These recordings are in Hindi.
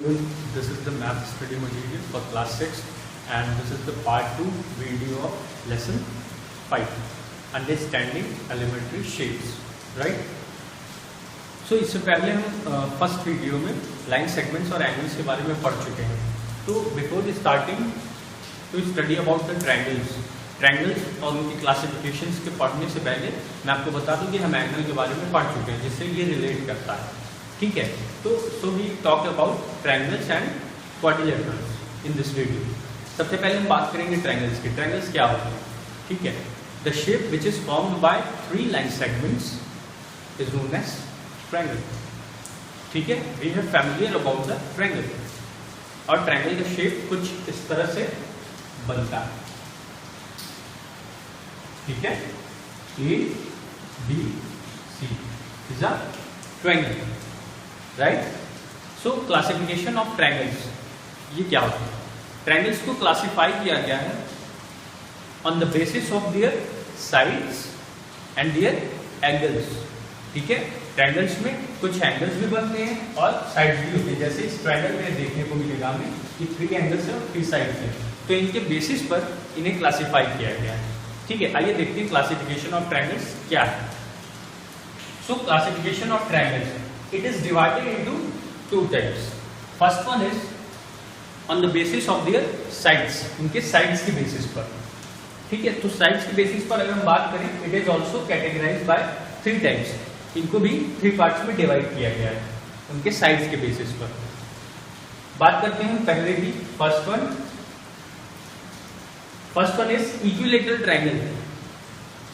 This is the math study material for class 6 and this is the part 2 video of lesson 5, understanding elementary shapes, right? So इससे पहले हम फर्स्ट वीडियो में लाइन सेगमेंट्स और एंगल्स के बारे में पढ़ चुके हैं. तो before starting to study about the triangles और उनकी क्लासिफिकेशंस के पढ़ने से पहले मैं आपको बता दूं कि हम एंगल के बारे में पढ़ चुके हैं, जिससे ये रिलेट करता है. ठीक है, तो we talk about triangles and quadrilaterals in this video. सबसे पहले हम बात करेंगे ट्रायंगल्स की. ट्रायंगल्स क्या होते हैं? ठीक है, the shape which is formed by 3 line segments is known as triangle. ठीक है, we have familiar about the triangle. और ट्रायंगल का शेप कुछ इस तरह से बनता है. ठीक है, A B C is a triangle, right? So classification of triangles, ये क्या होता है? ट्रायंगल्स को क्लासिफाई किया गया है on the basis of their sides and their angles. ठीक है, ट्रायंगल्स में कुछ एंगल्स भी बनते हैं और साइड्स भी होते हैं. जैसे इस ट्रायंगल में देखने को मिलेगा हमें कि 3 एंगल्स हैं और 3 साइड्स हैं. तो इनके बेसिस पर इन्हें क्लासिफाई किया गया है. ठीक है, आइए देखते हैं क्लासिफिकेशन ऑफ ट्रायंगल्स क्या है. सो classification of triangles, it is divided into 2 types. First one is on the basis of their sides, उनके sides की basis पर. ठीक है, तो sides की basis पर अगर हम बात करें, it is also categorized by 3 types. इनको भी 3 parts में divide किया गया है उनके sides के basis पर. बात करते हैं पहले की. First one is equilateral triangle.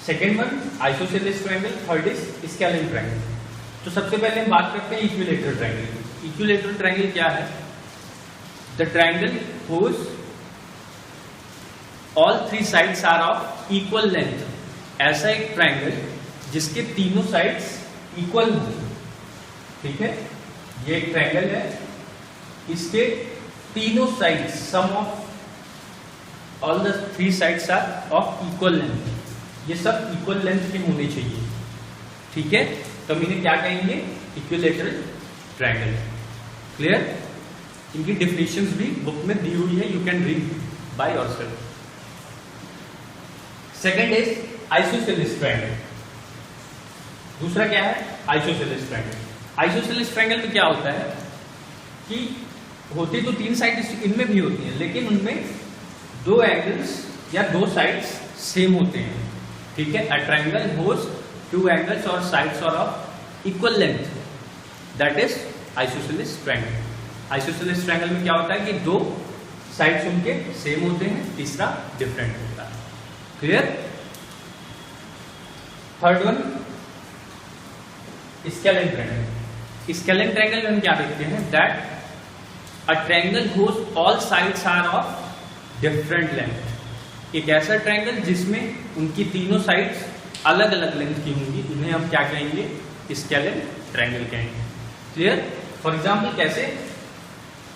Second one isosceles triangle. Third is scalene triangle. तो सबसे पहले हम बात करते हैं इक्विलेटरल ट्रायंगल की. इक्विलेटरल ट्रायंगल क्या है? The triangle whose all 3 sides are of equal length. ऐसा एक ट्रायंगल जिसके तीनों साइड्स इक्वल हो. ठीक है, ये एक ट्रायंगल है, इसके तीनों sides, sum of all the 3 sides are of equal length. ये सब इक्वल लेंथ के होने चाहिए. ठीक है, तो हम इन्हें क्या कहेंगे? Equilateral triangle. क्लियर? इनकी डेफिनेशंस भी बुक में दी हुई है, you can read by yourself. Second is isosceles triangle. दूसरा क्या है? Isosceles triangle. आइसोसेलेस ट्रायंगल में क्या होता है कि होती तो 3 साइड इनमें भी होती हैं, लेकिन उनमें 2 एंगल्स या 2 साइड्स सेम होते हैं. ठीक है, a triangle whose 2 angles or sides are of equal length, that is isosceles triangle. Isosceles triangle में क्या होता है कि 2 sides उनके सेम होते हैं, तीसरा डिफरेंट होता है. Clear? Third one scalene triangle. Scalene triangle में हम क्या देखते हैं? That a triangle whose all sides are of different length. एक ऐसा ट्रायंगल जिसमें उनकी तीनों साइड्स अलग अलग लेंथ की होंगी, उन्हें हम क्या कहेंगे? स्केलेन ट्रायंगल कहेंगे. क्लियर? फॉर एग्जांपल कैसे?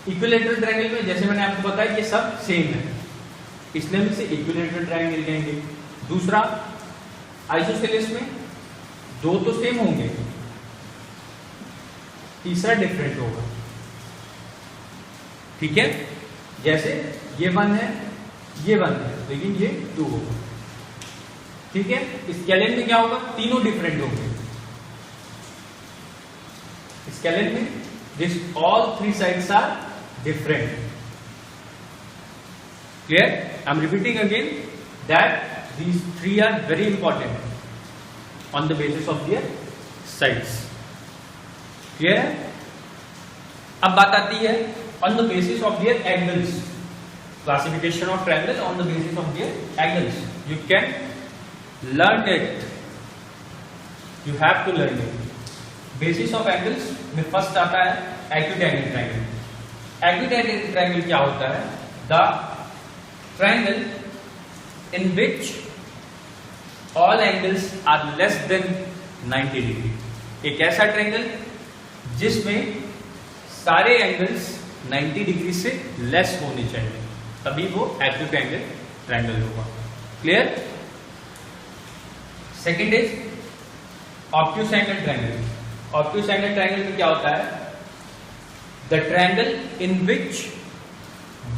इक्विलेटरल ट्रायंगल में जैसे मैंने आपको बताया ये सब सेम है, इसलिए हम इसे इक्विलेटरल ट्रायंगल कहेंगे. दूसरा आइसोसेलेस में 2 तो सेम होंगे, तीसरा डिफरेंट होगा. ठीक है, जैसे ये 1 है, ये 1 है, लेकिन ये 2 होगा. ठीक है, स्केलेन में क्या होगा? तीनों डिफरेंट होंगे. स्केलेन में this all 3 sides are different. Clear? I am repeating again that these 3 are very important on the basis of their sides. Clear है? अब बात आती है on the basis of their angles. Classification of triangle on the basis of their angles. You can learn it, you have to learn it. Basis of angles में फर्स्ट आता है acute angle triangle. Acute angle triangle क्या होता है? The triangle in which all angles are less than 90 degree. एक ऐसा ट्रायंगल जिसमें सारे एंगल्स 90 डिग्री से लेस होने चाहिए, तभी वो एक्यूट एंगल ट्रायंगल होगा. Clear? Second is obtuse angle triangle. Obtuse angle triangle में क्या होता है? The triangle in which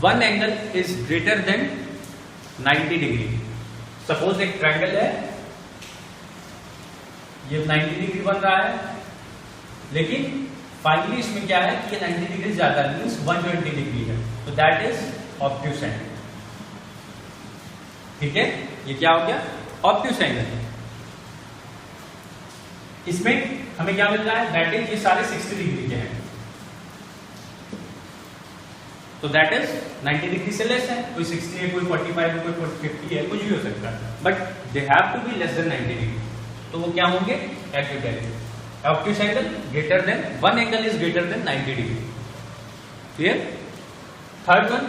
one angle is greater than 90 degree. Suppose एक ट्रायंगल है, ये 90 डिग्री बन रहा है, लेकिन फाइनली इसमें क्या है कि ये 90 डिग्री ज्यादा मीन्स 120 डिग्री है, तो दैट इज ऑब्ट्यूस एंगल। ठीक है, ये क्या हो गया? Obtuse angle. इसमें हमें क्या मिल रहा है? दैट इज ये सारे 60 डिग्री के हैं, तो दैट इज 90 डिग्री से लेस है। कोई 60 है, कोई 45 है, कोई 50 है, कुछ भी हो सकता है, but they have to be less than 90 degree. तो वो क्या होंगे? Acute angle. Obtuse angle greater than, one angle is greater than 90 degree. Clear? Third one,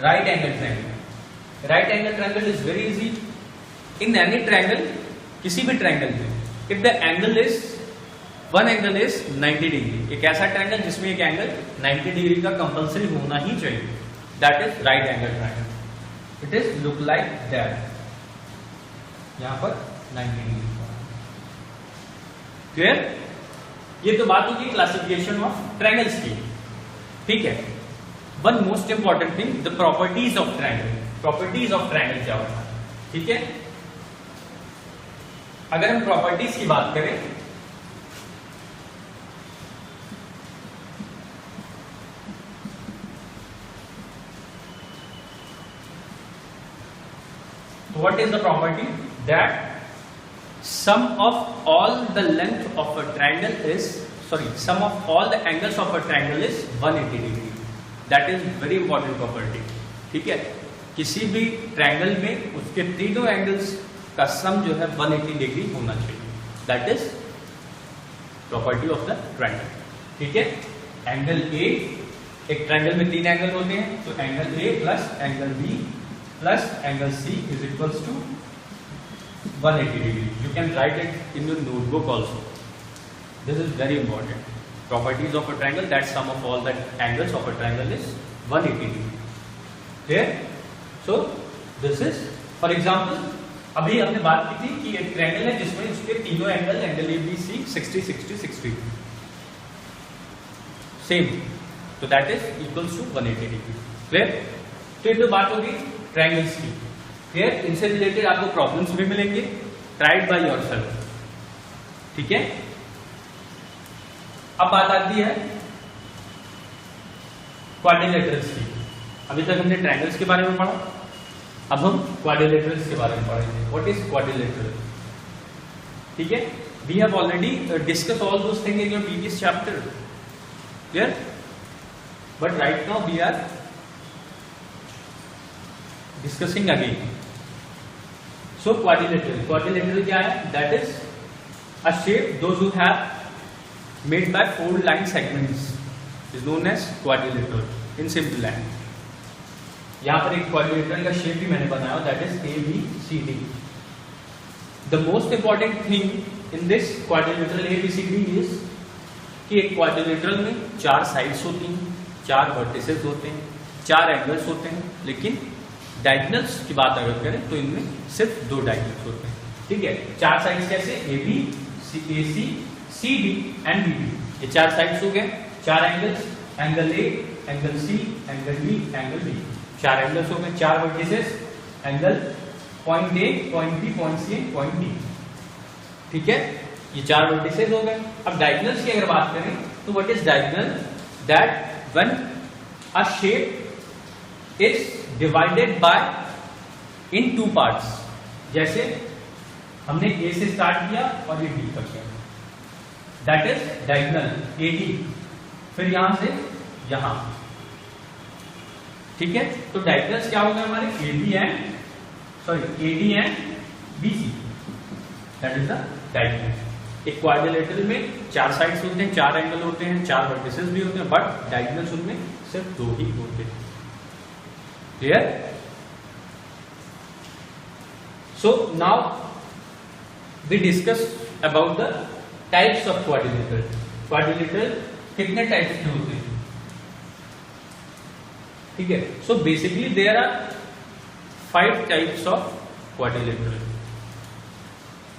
right angle triangle. Right angle triangle is very easy. In any triangle, किसी भी ट्रायंगल में, if the angle is, one angle is 90 degree, एक ऐसा ट्रायंगल जिसमें एक एंगल 90 डिग्री का कंपल्सरी होना ही चाहिए, that is right angle triangle. It is look like that, यहां पर 90 डिग्री। क्लियर? ये तो बात होगी क्लासिफिकेशन ऑफ ट्रायंगल्स की। ठीक है, one most important thing, the properties of triangle. Properties of triangle क्या होता है? ठीक है, अगर हम प्रॉपर्टीज की बात करें, तो what is the property? That sum of all the length of a triangle is, sum of all the angles of a triangle is 180 degree. That is very important property. ठीक है, किसी भी ट्रायंगल में उसके तीनों एंगल्स का सम जो है 180 डिग्री होना चाहिए। That is property of the triangle. ठीक है, एंगल ए, एक ट्रायंगल में 3 एंगल होते हैं, तो angle A plus angle B plus angle C is equals to 180 degree. You can write it in your notebook also. This is very important. Properties of a triangle, that sum of all the angles of a triangle is 180 degree. Clear? So this is, for example, अभी हमने बात की थी कि एक ट्रायंगल है जिसमें उसके तीनों angle, angle A B C 60 60 60 same, तो that is equals to 180 degree. Clear? तो ये तो बात होगी ट्रायंगल्स की। क्लियर? इनसे रिलेटेड आपको प्रॉब्लम्स भी मिलेंगे, ट्राइड बाय योरसेल्फ। ठीक है, अब बात आती है क्वाड्रिलेटरल्स की। अभी तक हमने ट्रायंगल्स के बारे में पढ़ा, अब हम क्वाड्रिलेटरल्स के बारे में पढ़ेंगे। What is quadrilateral? ठीक है, we have already discuss all those things in your previous chapter. Clear? But right now we are discussing again. So quadrilateral क्या है? That is a shape those who have made by 4 line segments is known as quadrilateral in simple language. यहाँ पर एक quadrilateral का शेप भी मैंने बनाया, that is ABCD. The most important thing in this quadrilateral ABCD is कि एक quadrilateral में 4 sides होती हैं, 4 vertices होते हैं, 4 angles होते हैं, लेकिन डायगोनल्स की बात अगर करें तो इनमें सिर्फ 2 डायगोनल्स होते हैं। ठीक है, 4 साइड्स कैसे? A B, A C, C D and B D, ये 4 साइड्स हो गए। 4 angles, angle A, angle C, angle B, angle B, 4 angles हो गए। 4 vertices, angle point A, point B, point C, point D. ठीक है, ये 4 वर्टिसेस हो गए। अब डायगोनल्स की अगर बात करें तो what is diagonal? That when a shape is divided by in 2 parts. जैसे हमने ए से स्टार्ट किया और ये डी तक गया, that is diagonal A D, फिर यहां से यहां। ठीक है, तो डायगोनल्स क्या हो गए हमारे? A D and B C, that is the diagonal. एक क्वाड्रिलेटरल में 4 साइड्स होते हैं, 4 एंगल होते हैं, 4 वर्टिसेस भी होते हैं, बट डायगोनल्स उनमें सिर्फ 2 ही होते हैं। Clear? So now we discuss about the types of quadrilateral. Quadrilateral कितने टाइप्स के होते हैं? ठीक है, so basically there are 5 types of quadrilateral.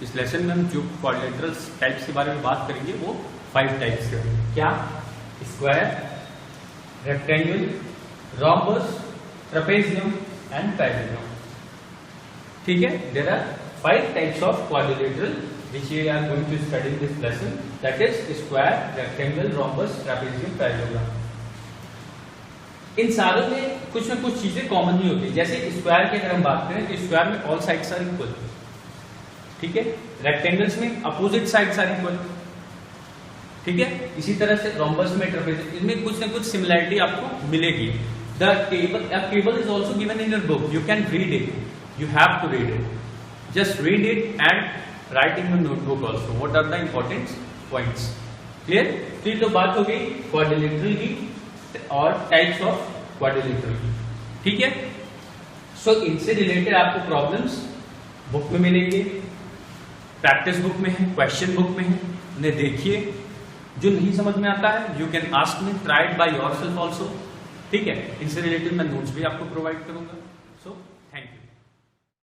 इस लेसन में हम जो क्वाड्रिलेटरल टाइप्स के बारे में बात करेंगे वो 5 टाइप्स के। क्या? Square, rectangle, rhombus, trapezium and parallelogram. ठीक है, there are 5 types of quadrilateral which we are going to study in this lesson, that is square, rectangle, rhombus, trapezium, parallelogram. इन सारों में कुछ न कुछ चीजें कॉमन ही होती है. जैसे स्क्वायर की अगर हम बात करें तो स्क्वायर में ऑल साइड्स आर इक्वल, ठीक है. रेक्टेंगल्स में अपोजिट साइड्स आर इक्वल, ठीक है. इसी तरह से रोम्बस में, ट्रेपेजियम, इसमें कुछ न कुछ सिमिलैरिटी आपको मिलेगी. The table is also given in your book, you can read it, you have to read it, just read it and write in your notebook also what are the important points. Clear. तो ये तो बात हो गई क्वाड्रिलेटरल की और टाइप्स ऑफ क्वाड्रिलेटरल की, ठीक है. सो इनसे रिलेटेड आपको प्रॉब्लम्स बुक में मिलेंगे, प्रैक्टिस बुक में है, क्वेश्चन बुक में है, उन्हें देखिए. जो नहीं समझ में आता है you can ask me, try it by yourself also, ठीक है. इनसे रिलेटेड मैं नोट्स भी आपको प्रोवाइड करूंगा. So thank you.